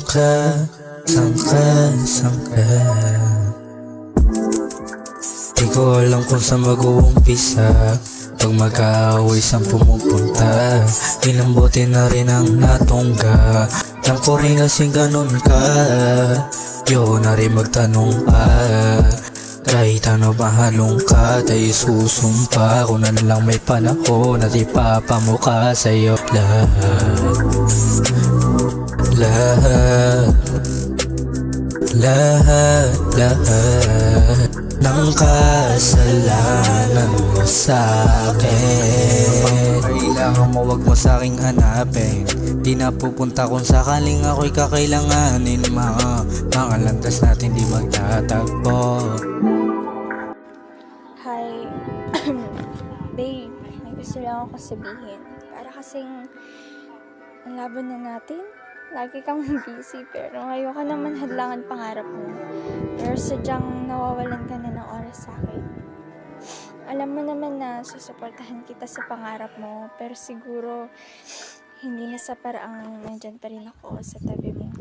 ka? Saan ka? Saan ka? Di ko alam kung saan mag-uumpisa. Pag mag-aaway saan pumupunta. Ilang bote na rin ang natungga. Alam ko rin kasing ganun ka. Yo na rin magtanong pa. Kahit ano ba halongkat ay susumpa. Kung ano lang may panahon at ipapamukha sa'yo. Lahat ng kasalanan mo sa'kin. Kailangan mo wag mo sa'king hanapin. Di na pupunta kung sakaling ako'y kakailanganin. Mga landas natin di magtatagpo. Hi, babe, may gusto lang ako sabihin. Para kasing ang laban na natin. Lagi kang busy pero ayoko naman hadlangan pangarap mo. Pero sadyang nawawalan ka na ng oras sa akin. Alam mo naman na susuportahan kita sa pangarap mo pero siguro hindi na sa paraang nandyan pa rin ako sa tabi mo.